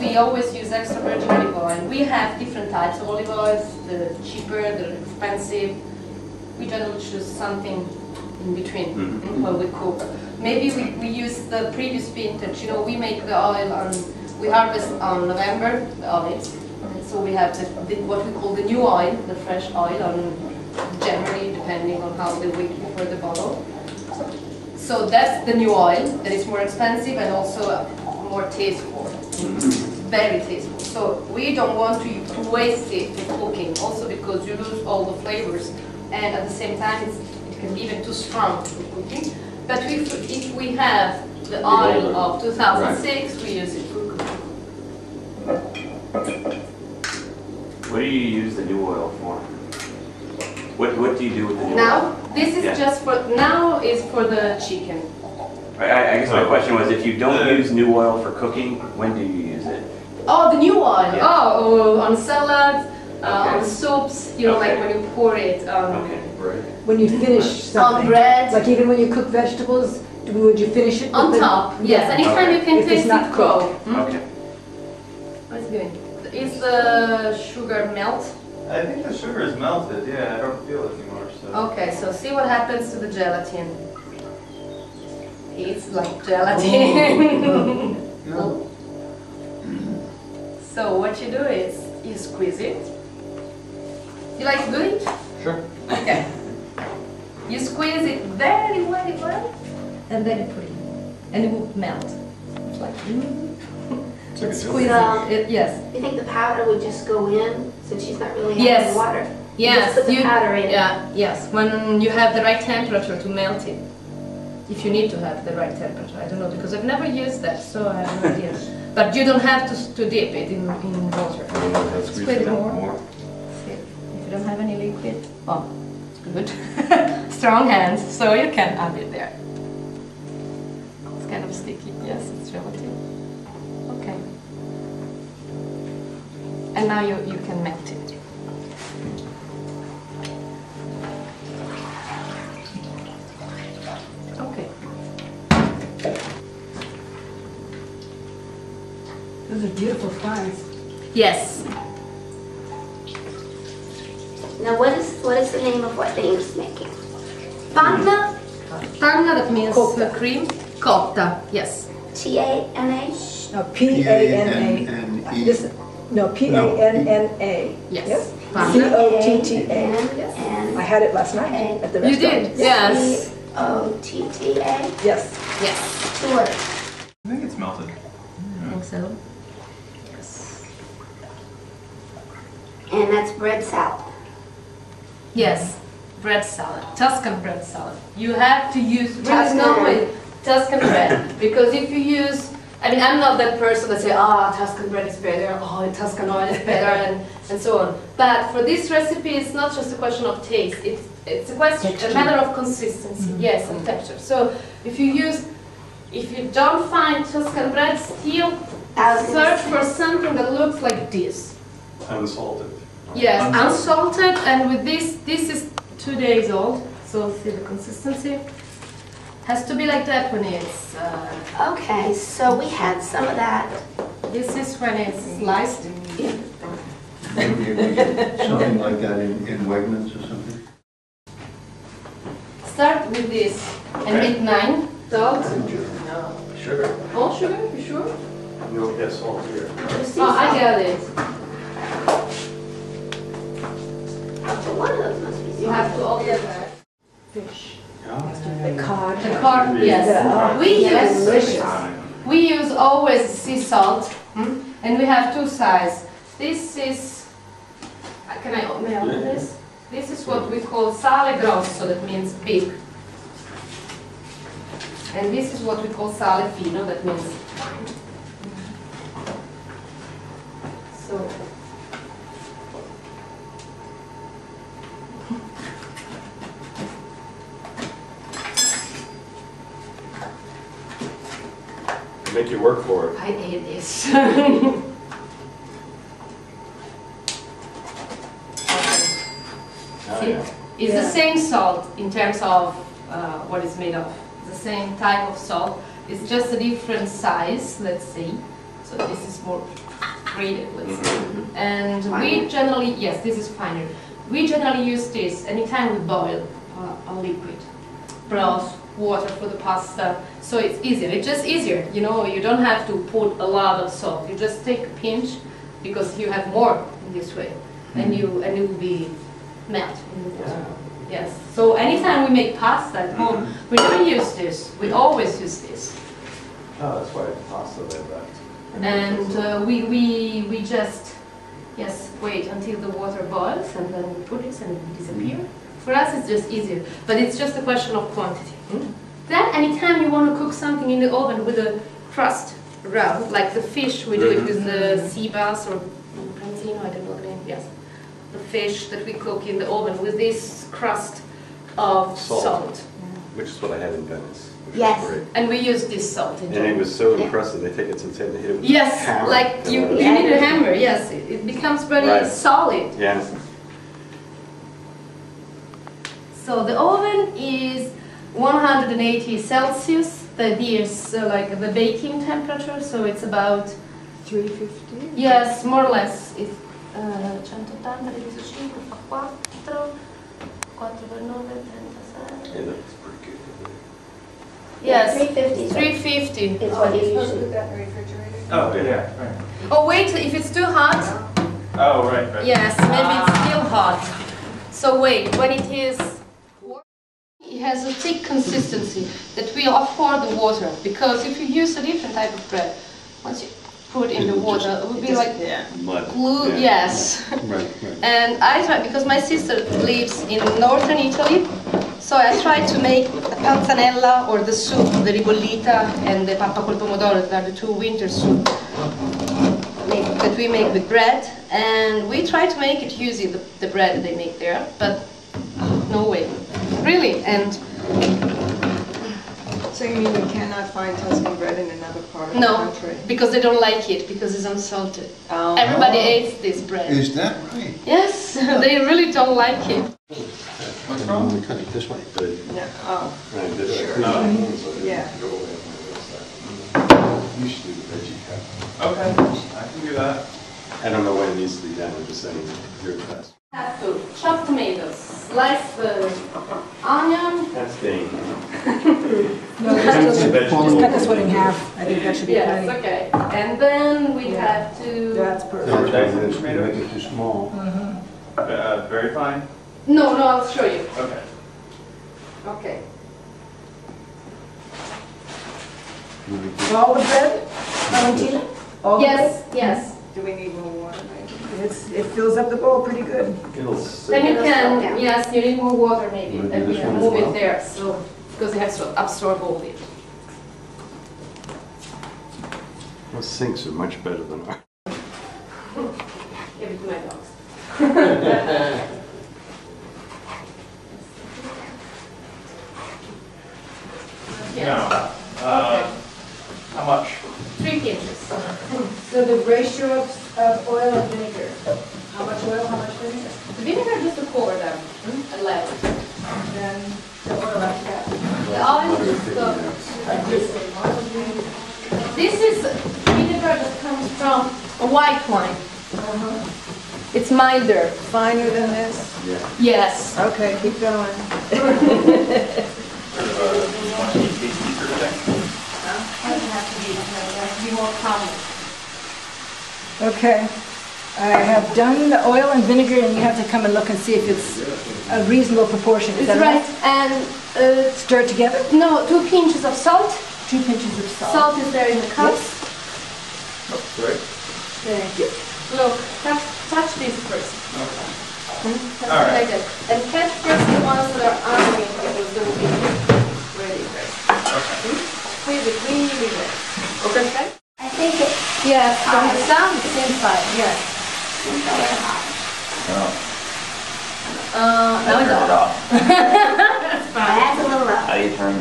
we always use extra virgin olive oil. We have different types of olive oils, the cheaper, the expensive. We generally choose something in between when we cook. Maybe we use the previous vintage. You know, we make the oil we harvest on November, the olives. And so we have what we call the new oil, the fresh oil, on January, depending on how the week before the bottle. So that's the new oil that is more expensive and also more tasteful, very tasteful. So we don't want to waste it in cooking, also because you lose all the flavors, and at the same time it can be even too strong for cooking. But if we have the oil of 2006, we use it for cooking. What do you use the new oil for? What do you do with the new oil? Now, this is just for, now is for the chicken. I guess my question was, if you don't use new oil for cooking, when do you use it? Oh, the new oil. Yeah. Oh, on salads, on soups, you know, like when you pour it on when you finish something. On bread. Like even when you cook vegetables, would you finish it? On top, yes. Anytime you can if taste it's not it go. Okay. What's it doing? Is the sugar melt? I think the sugar is melted, yeah, I don't feel it anymore, so. Okay, so see what happens to the gelatin. It's like gelatin. No. So what you do is, you squeeze it. You like to do it? Sure. Okay. You squeeze it very well, and then you put it in. And it will melt. It's like, squeeze it, yes. You think the powder would just go in, so she's not really having Yes. water? Yes, Just put the powder in. Yeah, yes. When you have the right temperature to melt it. If you need to have the right temperature, I don't know, because I've never used that, so I have no idea. But you don't have to dip it in water. Squeeze it more. See, if you don't have any liquid, oh, good. Strong hands, so you can add it there. It's kind of sticky, yes, it's relative. Okay. And now you can melt it. Okay. Those are beautiful fries. Yes. Now what is the name of what Dave's making? Panna. Panna, that means Cotta. cream. Cotta, yes. T-A-N-A? No, P-A-N-A. This- No, P-A-N-N-A. Yes. C-O-T-T-A. And I had it last night at the You restaurant. did? Yes. C-O-T-T-A? Yes. Yes. 2 words. I think it's melted. I think so. Yes. And that's bread salad. Yes. Bread salad. Tuscan bread salad. You have to use Tuscan. Tuscan bread. Because if you use, I mean, I'm not that person that say, Tuscan bread is better, Tuscan oil is better, and so on. But for this recipe, it's not just a question of taste. It's a question, a matter of consistency, yes, and texture. So if you don't find Tuscan bread, still search for something that looks like this. Unsalted. Yes, unsalted, and with this is 2 days old. So see the consistency. Has to be like that when it's. Okay, so we had some of that. This is when it's sliced. Maybe you get something like that in Wegmans or something? Start with this and make 9 salt. Sugar. All sugar, you sure? No, yes, salt here. Oh, I got it. Okay, one of those must be You have to open that. Fish. Yeah. The cod. The cod, yes. We use always sea salt, and we have 2 sizes. This is, can I open this? This is what we call sale grosso, that means big. And this is what we call sale fino, that means fine. So. Make you work for it. I ate this. See, it's the same salt in terms of what it's made of. It's the same type of salt. It's just a different size, let's see. So this is more graded, let's say. And we generally, yes, this is finer. We generally use this anytime we boil a liquid, broth, water for the pasta. So it's easier. It's just easier. You know, you don't have to put a lot of salt. You just take a pinch because you have more in this way, and it will be melt in the water. Yes. So anytime we make pasta at home, we never use this. We always use this. Oh, that's why pasta like that. And we just wait until the water boils, and then we put it and it disappears. For us, it's just easier, but it's just a question of quantity. Then, anytime you want to cook something in the oven with a crust around, like the fish, we do it with the sea bass or branzino, I don't know the name. Yes, the fish that we cook in the oven with this crust of salt. Which is what I had in Venice. Which Yes. was great. And we use this salt in And it was so impressive. They take it to the table, they hit it with a yes, hammer. like you need a hammer. Yes, it becomes very solid. Yeah. So the oven is 180 Celsius. The idea is like the baking temperature, so it's about 350? yes, more or less. It's 180 diviso 5 fa 4, 4 per 9, 36. Yeah, that's pretty good. Yes, 350. 350. It's what you usually. Put that in the refrigerator? Oh, yeah, right. Oh wait, if it's too hot, Oh, right, right. yes, maybe it's still hot. So wait, when it is, it has a thick consistency that will afford the water, because if you use a different type of bread, once you put in the water, it will be like Mud. glue. Yeah. Yes. Right, right. And I try, because my sister lives in northern Italy, so I try to make the panzanella or the soup, the ribollita and the pappa col pomodoro, that are the two winter soup that we make with bread. And we try to make it using the bread they make there, but no way, really. And So you mean you cannot find Tuscan bread in another part of the no, country? because they don't like it, because it's unsalted. Oh. Everybody hates this bread. Is that right? Yes, they really don't like it. What's wrong? We cut it this way. No. Oh, Right, this way. yeah. You should do the veggie cut. Okay, I can do that. I don't know when it needs to be done. I'm just saying, you're the best. Have to chop tomatoes, slice the onion. That's Dane. No, just cut this one in half. I think that should be Yes, plenty. okay. And then we have to. That's No, perfect. that's make it too small. Very fine. No, I'll show you. Okay. Okay. All the bread, Valentina? All the bread? Yes. Do we need more water? It fills up the bowl pretty good. It'll Then you can. Yeah. Yes, you need more water maybe. Wanna do And we this can one as move well? it there, so because it has to absorb all of it. Those sinks are much better than ours. Give it to my dogs. Now, how much? 3 pinches. So the ratio of oil and vinegar, how much oil, how much vinegar? The vinegar just to cover them and let it. Then the oil after that. The oil is this is vinegar that comes from a white wine. It's milder. Finer than this? Yes. Okay, keep going. Tasty sort of thing? Doesn't have to be more common. Okay. I have done the oil and vinegar, and you have to come and look and see if it's a reasonable proportion. Is That's that right. And Stir it together? no, 2 pinches of salt. 2 pinches of salt. Salt is there in the cups. Right. Thank you. Look, touch this first. Touch All it right. like that. And catch first the ones that are underneath, because they will be ready first. Squeeze it really well. Okay? I think it. Yes, from the sound it's inside. Yes. Now it's Turn it off. off. That's fine. That's a little rough. How do you turn